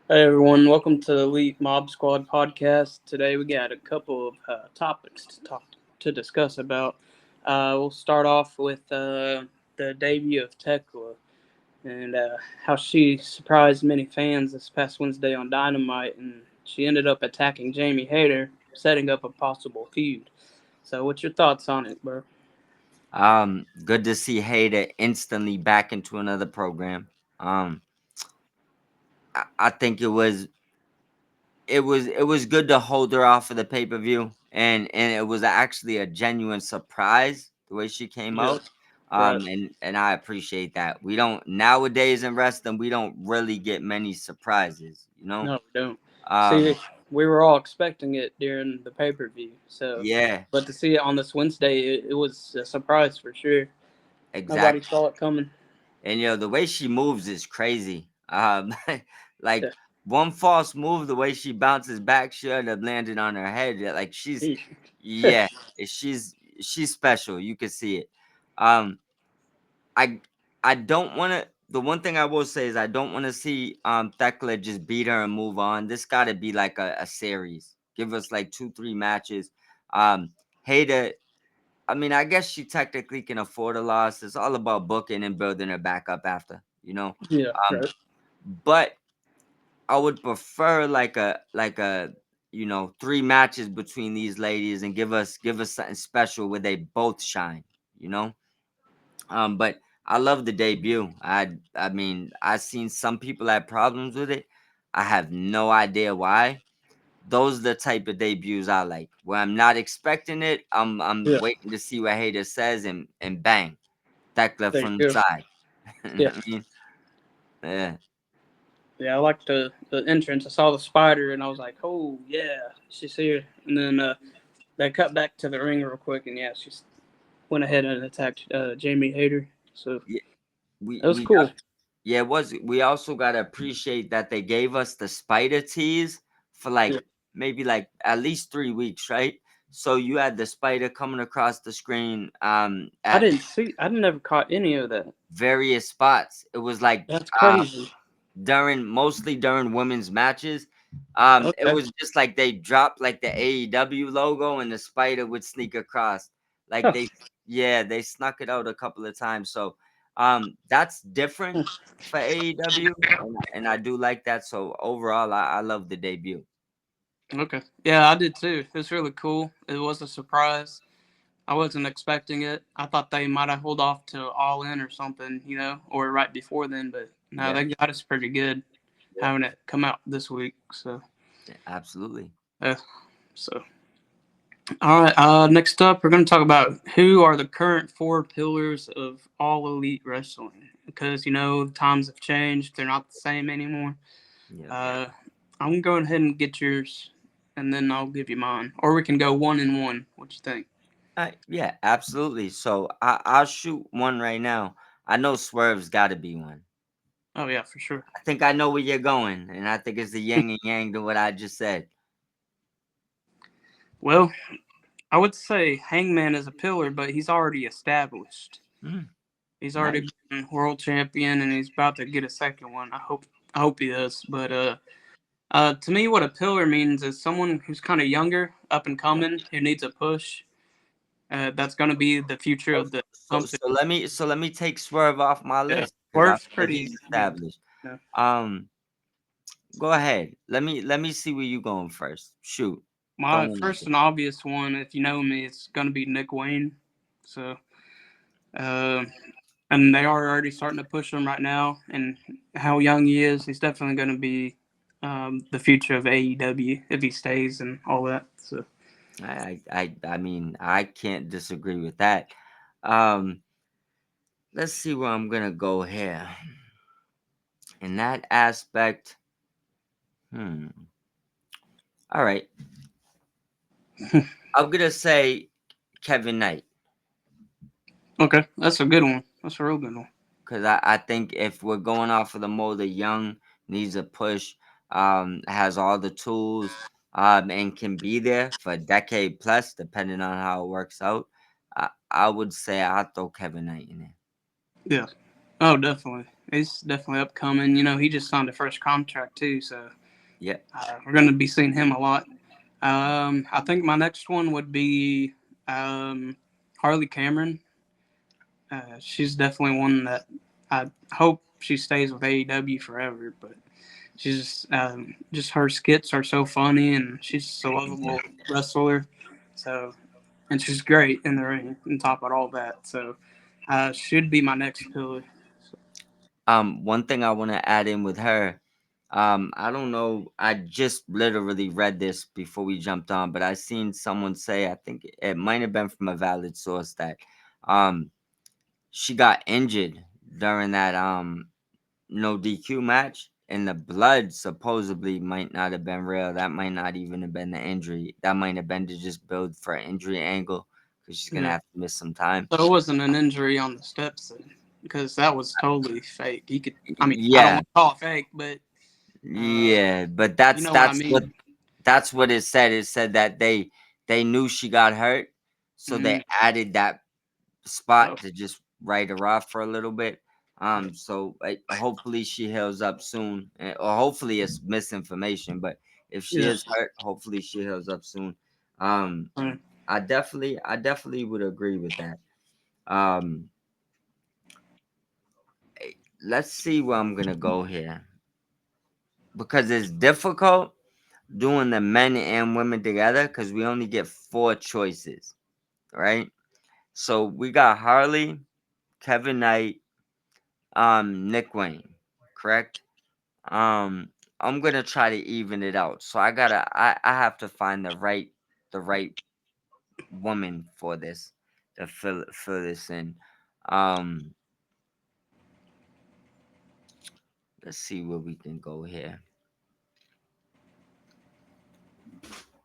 Hey everyone, welcome to the Elite Mob Squad podcast. Today we got a couple of topics to discuss about. We'll start off with the debut of Tekla and how she surprised many fans this past Wednesday on Dynamite, and she ended up attacking Jamie Hayter, setting up a possible feud. So, what's your thoughts on it, bro? Good to see Hater instantly back into another program. Um, I think it was good to hold her off of the pay per view, and it was actually a genuine surprise the way she came Yeah, out. right. And I appreciate that. We don't nowadays in wrestling, we don't really get many surprises, you know. No, we don't. Um, See, we were all expecting it during the pay per view, so yeah, but to see it on this Wednesday, it was a surprise for sure. Nobody exactly. saw it coming. And the way she moves is crazy. Yeah. Like one false move, the way she bounces back, she end up landing on her head. Like yeah, she's special. You can see it. Um, I I don't want to. The one thing I will say is I don't want to see Thekla just beat her and move on. This got to be like a series. Give us like 2-3 matches. Um, Hayter, I mean, I guess she technically can afford a loss. It's all about booking and building her back up after, you know. Yeah, Um, right. but I would prefer like a 3 matches between these ladies and give us something special where they both shine, you know. But I love the debut. I mean, I've seen some people have problems with it. I have no idea why. Those are the type of debuts I like, where I'm not expecting it. I'm Yeah, waiting to see what Hater says, and bang, tackler there from the you go. side. You know Yeah, what I mean? Yeah, yeah. I liked the entrance. I saw the spider, and I was like, "Oh yeah, she's here." And then they cut back to the ring real quick, and yeah, she went ahead and attacked Jamie Hayter. So yeah. We that was we got cool. yeah. It was we also gotta appreciate that they gave us the spider tease for Yeah. like maybe like at least 3 weeks, right? So you had the spider coming across the screen at I didn't ever caught any of that. various spots. It was like That's uh crazy. mostly during women's matches. It Okay. was just like they dropped like the AEW logo and the spider would sneak across. Like Huh. they snuck it out a couple of times. So that's different for AEW, and I do like that. So overall, I love the debut. Okay. Yeah, I did too. It was really cool. It was a surprise. I wasn't expecting it. I thought they might have hold off to All In or something, or right before then. But no, Yeah, they got us pretty good yeah, having it come out this week. So, yeah, absolutely. uh, so all right. Next up, we're going to talk about who are the current four pillars of all elite wrestling. Because the times have changed; they're not the same anymore. Yeah. Uh, I'm gonna go ahead and get yours, and then I'll give you mine, or we can go one and one. What you think? Yeah, absolutely. So I'll shoot one right now. I know Swerve's got to be one. Oh yeah, for sure. I think I know where you're going, and I think it's the yin and yang to what I just said. Well, I would say Hangman is a pillar, but he's already established. Mm, He's nice. already been world champion, and he's about to get a second one. I hope he does. But to me, what a pillar means is someone who's kind of younger, up and coming, who needs a push. That's going to be the future So, of the so, company. so let me take Swerve off my Yeah, list because I Swerve's feel like he's pretty good. established. Yeah. Um, go ahead. Let me see where you going first. Shoot, throw My one out first there. and obvious one, if you know me, it's going to be Nick Wayne. So, uh, and they are already starting to push him right now. And how young he is, he's definitely going to be the future of AEW if he stays and all that. So, I mean, I can't disagree with that. Um, let's see where I'm gonna go here. In that aspect, hmm. All right, I'm gonna say Kevin Knight. okay, that's a good one. That's a real good one. Because I think if we're going off of the mold of young, needs a push, has all the tools, and can be there for a decade plus, depending on how it works out, I would say I'd throw Kevin Knight in there. Yeah. Oh, definitely. He's definitely upcoming. He just signed a first contract too, so Yeah. we're going to be seeing him a lot. I think my next one would be Harley Cameron. She's definitely one that I hope she stays with AEW forever, but she's just her skits are so funny and she's a lovable wrestler. So, and she's great in the ring on top of all that. So, should be my next pillar. One thing I want to add in with her, I don't know, I just literally read this before we jumped on, but I seen someone say, I think it might have been from a valid source, that um she got injured during that no DQ match, and the blood supposedly might not have been real. That might not even have been the injury. That might have been to just build for an injury angle, because she's gonna Yeah. have to miss some time. So it wasn't an injury on the steps then, because that was totally fake. You could, I mean, I don't Yeah, want to call it fake, but yeah, but you that's know what I that's what mean. that's what it said. It said that they knew she got hurt, so Mm-hmm. they added that Oh, spot to just write her off for a little bit. So hopefully she heals up soon, or hopefully it's misinformation. But if she yeah. is hurt, hopefully she heals up soon. Um, Right. I definitely would agree with that. Um, let's see where I'm gonna go here, because it's difficult doing the men and women together because we only get 4 choices, right? So we got Harley, Kevin Knight, Nick Wayne, correct? Um, I'm gonna try to even it out. So I have to find the right woman for this to fill this in. Um, let's see where we can go here.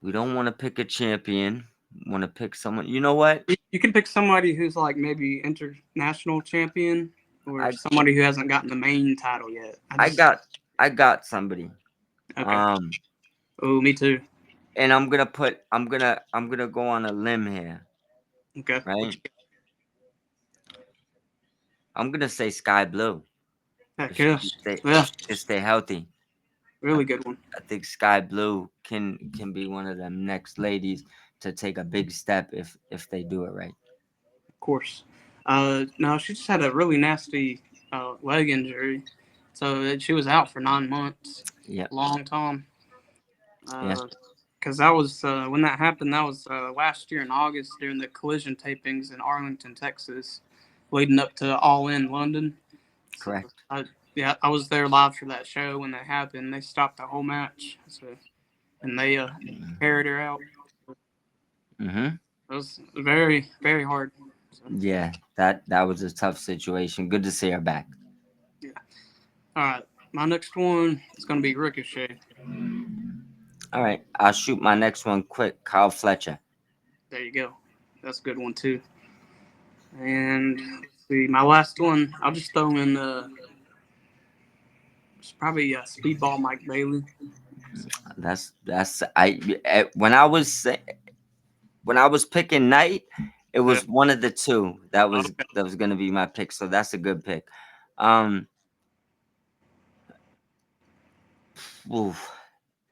We don't want to pick a champion. Want to pick someone. You know what? You can pick somebody who's like maybe international champion or I somebody who hasn't gotten the main title yet. I got I got somebody. Okay. Um, Oh, me too. and I'm gonna go on a limb here, Okay. What right? you I'm gonna say Sky Blue. heck yes. If Yeah, she can stay healthy. I, really good one. I think Sky Blue can be one of them next ladies to take a big step if they do it right. Of course. No, she just had a really nasty leg injury, so she was out for 9 months. Yeah, Long time. yeah, Because that was when that happened. That was last year in August during the collision tapings in Arlington, Texas, leading up to All In London. So correct. I was there live for that show when that happened. They stopped the whole match, and they carried her out. Mm-hmm. It was very very hard. So, Yeah, that was a tough situation. Good to see her back. yeah. All right. My next one is going to be Ricochet. All right, I'll shoot my next one quick. Kyle Fletcher. There you go. That's a good one too. And let's see, my last one, I'll just throw in it's probably Speedball Mike Bailey. That's when I was picking Knight, it Yeah. was one of the two Okay. that was gonna be my pick. So that's a good pick. Um, oof,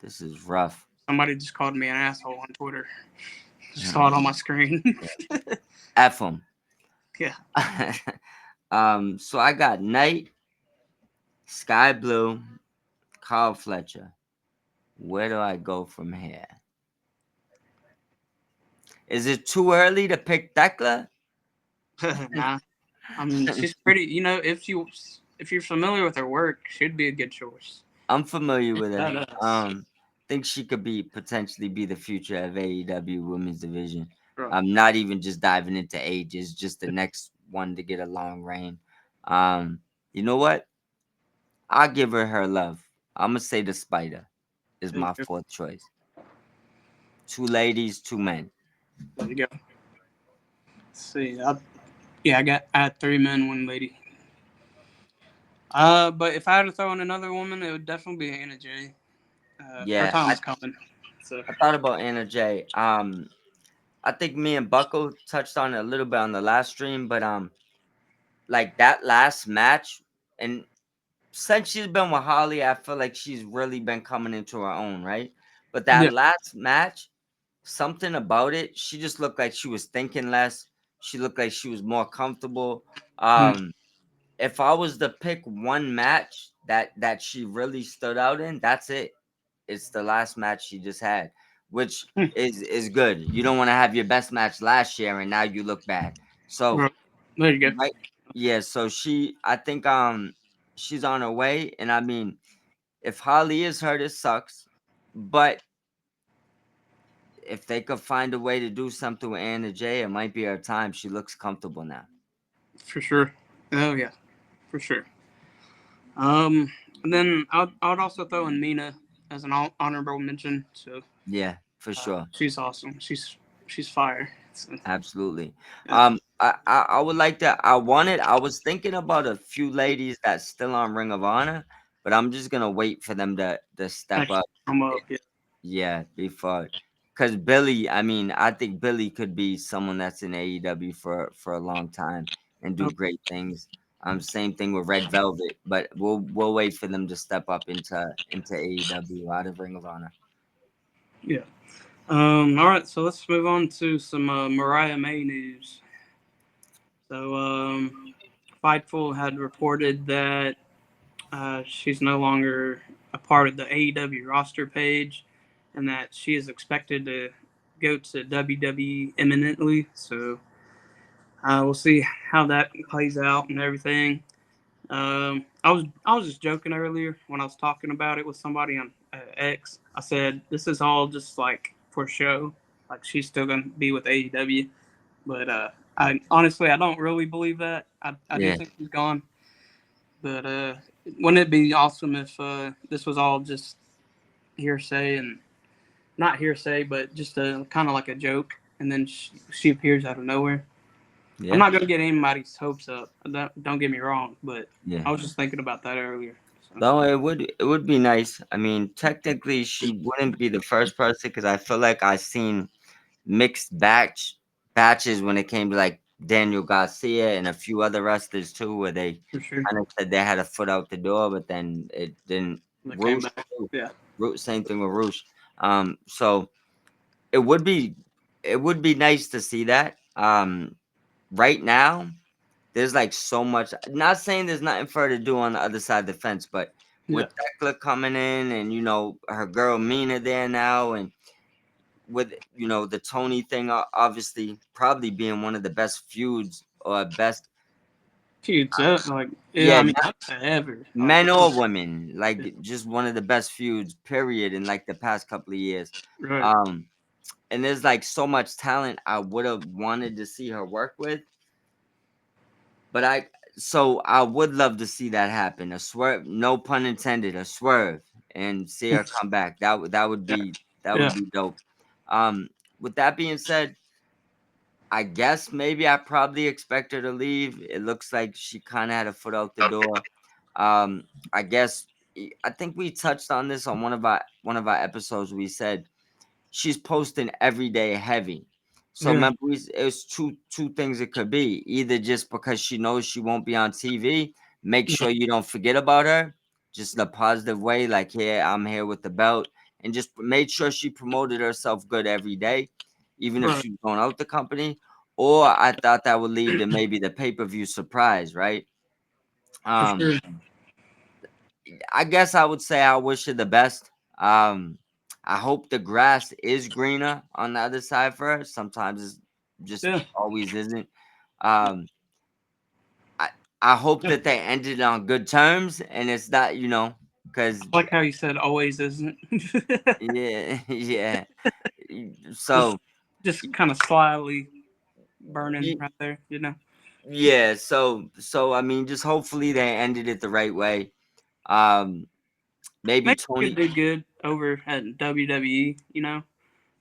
this is rough. Somebody just called me an asshole on Twitter. Just saw it on Um, my screen. F them. Yeah. So I got Knight, Sky Blue, Carl Fletcher. Where do I go from here? Is it too early to pick Thekla? Nah. I mean, she's pretty. If you're familiar with her work, she'd be a good choice. I'm familiar with her. Badass. Think she could potentially be the future of AEW Women's Division. Right. I'm not even just diving into ages, just the next one to get a long reign. You know what? I'll give her love. I'm gonna say the Spider is There you my go. fourth choice. 2 ladies, 2 men. There you go. Let's see. I had 3 men, 1 lady. But if I had to throw in another woman, it would definitely be Anna Jay. Her Yeah, time's coming. So I thought about Anna Jay. I think me and Bucko touched on it a little bit on the last stream, but like that last match, and since she's been with Holly, I feel like she's really been coming into her own, right? But that Yeah. last match, something about it, she just looked like she was thinking less. She looked like she was more comfortable. Mm. If I was to pick one match that she really stood out in, that's it. It's the last match she just had, which Mm. is good. You don't want to have your best match last year and now you look bad. So Right. There you go. right, yeah. So I think she's on her way, and I mean, if Holly is hurt, it sucks, but if they could find a way to do something with Anna Jay, it might be her time. She looks comfortable now. For sure. Oh yeah, for sure. Um, and then I would also throw in Mina as an honorable mention. So Yeah, for sure. she's awesome. She's fire. So, Absolutely. yeah, I would like to. I was thinking about a few ladies that's still on Ring of Honor, but I'm just gonna wait for them to step actually up. come up. Yeah, Yeah, before, because Billy. I mean, I think Billy could be someone that's in AEW for a long time and do oh, great things. Same thing with Red Velvet, but we'll wait for them to step up into AEW out of Ring of Honor. yeah. All right, so let's move on to some Mariah May news. So, Fightful had reported that she's no longer a part of the AEW roster page, and that she is expected to go to WWE imminently. So, we'll see how that plays out and everything. I was just joking earlier when I was talking about it with somebody on X. I said this is all just like for show. Like she's still gonna be with AEW, but I honestly I don't really believe that. I do Yeah, think she's gone, but wouldn't it be awesome if this was all just hearsay and not hearsay, but just a kind of like a joke, and then she appears out of nowhere. I'm yeah, not gonna get anybody's hopes up. Don't get me wrong, but yeah. I was just thinking about that earlier. So, No, it would be nice. I mean, technically, she wouldn't be the first person because I feel like I seen mixed batches when it came to like Daniel Garcia and a few other wrestlers too, where they for sure, kind of said they had a foot out the door, but then it didn't. they came Roosh back. too. Yeah, Same thing with Roosh. So it would be it would be nice to see that. Right now there's like so much. Not saying there's nothing for her to do on the other side of the fence, but yeah, with Tekla coming in and her girl Mina there now, and with the Tony thing, obviously probably being one of the best feuds or best, huge. Like, yeah, yeah, I mean, that's ever. Like, men or women, yeah, like just one of the best feuds, period, in like the past couple of years. right, Um, and there's like so much talent I would have wanted to see her work with. But I would love to see that happen. A swerve, no pun intended, a swerve, and see her come back. yeah, That yeah, would be dope. Um, with that being said, I guess maybe I probably expect her to leave. It looks like she kind of had a foot out the door. I guess I think we touched on this on one of our episodes. We said she's posting every day heavy. So yeah, remember, it was two things it could be. Either just because she knows she won't be on TV, make yeah, sure you don't forget about her, just in a positive way, like, here, I'm here with the belt, and just made sure she promoted herself good every day, even if right, she's going out the company. Or I thought that would lead to maybe the pay-per-view surprise, right? for Um, sure. I guess I would say I wish her the best. I hope the grass is greener on the other side for her. Sometimes it's just Yeah, always isn't. Um, I I hope yeah. that they ended on good terms, and it's not, because I like how you said always isn't. yeah, yeah. just, So just kind of slyly burning y- right there, you know. yeah, so I mean, just hopefully they ended it the right way. Um, maybe Maybe she could Tony. do good over at WWE, you know.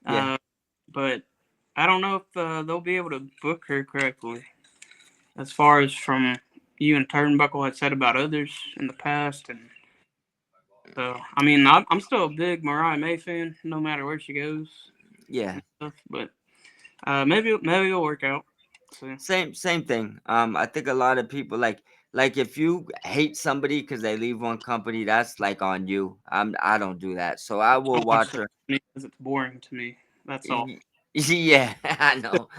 Yeah, Uh, but I don't know if they'll be able to book her correctly. As far as from you and Turnbuckle had said about others in the past, and so I mean, I'm still a big Mariah May fan, no matter where she goes yeah. and stuff. But maybe it'll work out. So Same thing. I think a lot of people like Like if you hate somebody because they leave one company, that's like on you. I don't do that. So I I will watch watch it her. because it's boring to me. That's all. Yeah, I know.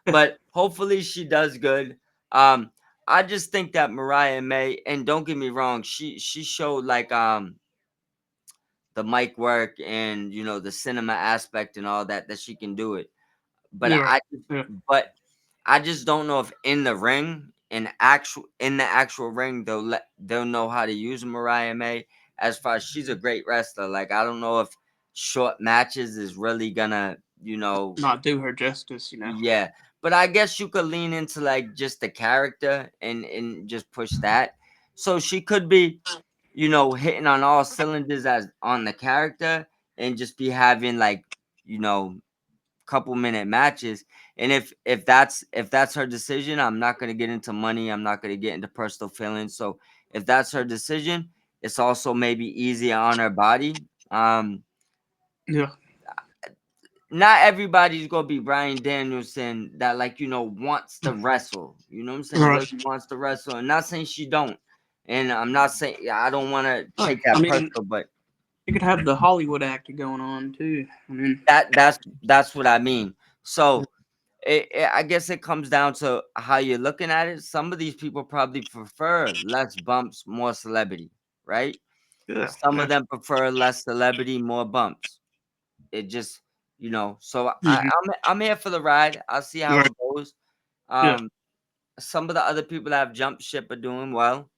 But hopefully she does good. Um, I just think that Mariah May, and don't get me wrong, she showed like the mic work and the cinema aspect and all that she can do it. But Yeah, I yeah, but I just don't know if in the ring, in the actual ring, they'll know how to use Mariah May. As far as she's a great wrestler, like I don't know if short matches is really gonna, not do her justice. yeah. But I guess you could lean into like just the character and just push that. So she could be, hitting on all cylinders as on the character and just be having like, you know, couple minute matches. And if that's her decision, I'm not gonna get into money. I'm not gonna get into personal feelings. So if that's her decision, it's also maybe easier on her body. yeah. Not everybody's gonna be Brian Danielson that like wants to wrestle. You know what I'm saying? Right. Really wants to wrestle. And not saying she don't. And I'm not saying I don't want to Oh, take I that mean, personal, but you could have the Hollywood actor going on too. I mean, that's what I mean. So I guess it comes down to how you're looking at it. Some of these people probably prefer less bumps, more celebrity, right? yeah, Some of yeah. them prefer less celebrity, more bumps. It just, So Mhm. I'm here for the ride. I'll see how Right. it goes. Yeah, Um, some of the other people that have jumped ship are doing well.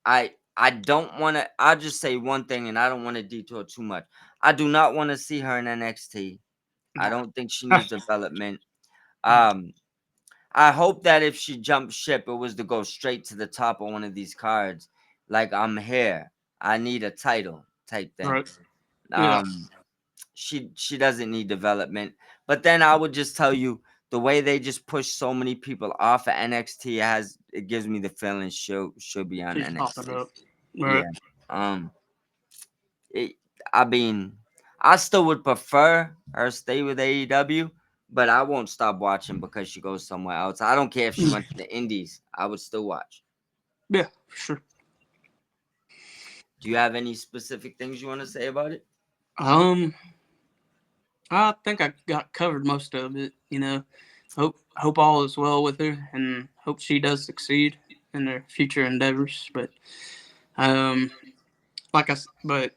I don't want to. I'll just say one thing, and I don't want to detour too much. I do not want to see her in NXT. I no. don't think she needs development. Um, I hope that if she jumped ship, it was to go straight to the top of one of these cards. Like I'm here. I need a title type thing. Right. Yeah. Um, she doesn't need development. But then I would just tell you the way they just push so many people off of NXT it gives me the feeling she'll be on She's popping NXT. up. Right. Yeah. Um. It, I mean, I still would prefer her stay with AEW, but I won't stop watching because she goes somewhere else. I don't care if she went to the Indies. I would still watch. Yeah, for sure. Do you have any specific things you want to say about it? Um, I think I got covered most of it. Hope all is well with her, and hope she does succeed in her future endeavors. But um, but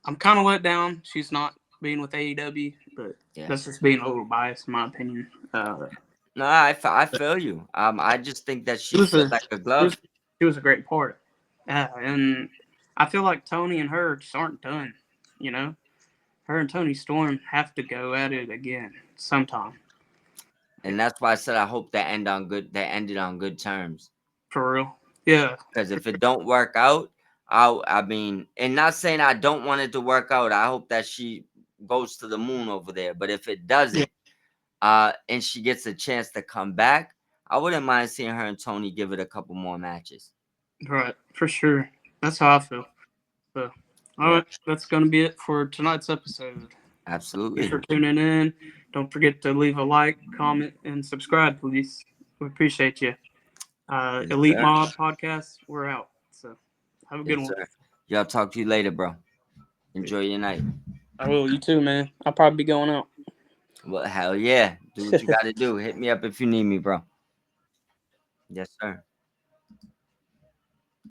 I'm kind of let down. She's not being with AEW, but Yeah. that's just being a little biased in my opinion. No, I feel you. I just think that It she was fit a like a it was glove. it was a great part, and I feel like Tony and her just aren't done. You know, her and Tony Storm have to go at it again sometime. And that's why I said I hope they ended on good terms. For real. Yeah. Because if it don't work out, I mean, and not saying I don't want it to work out. I hope that she goes to the moon over there. But if it Yeah. doesn't, and she gets a chance to come back, I wouldn't mind seeing her and Tony give it a couple more matches. Right. For sure. That's how I feel. So, all Yeah, right. That's going to be it for tonight's episode. Thanks absolutely. for tuning in. Don't forget to leave a like, comment, and subscribe, please. We appreciate you. Yes, Elite sir. Mob Podcast, we're out. So, have a good Yes, one. sir. Y'all talk to you later, bro. Enjoy your night. I will. You too, man. I'll probably be going out. Well, hell yeah. Do what you got to do. Hit me up if you need me, bro. Yes, sir.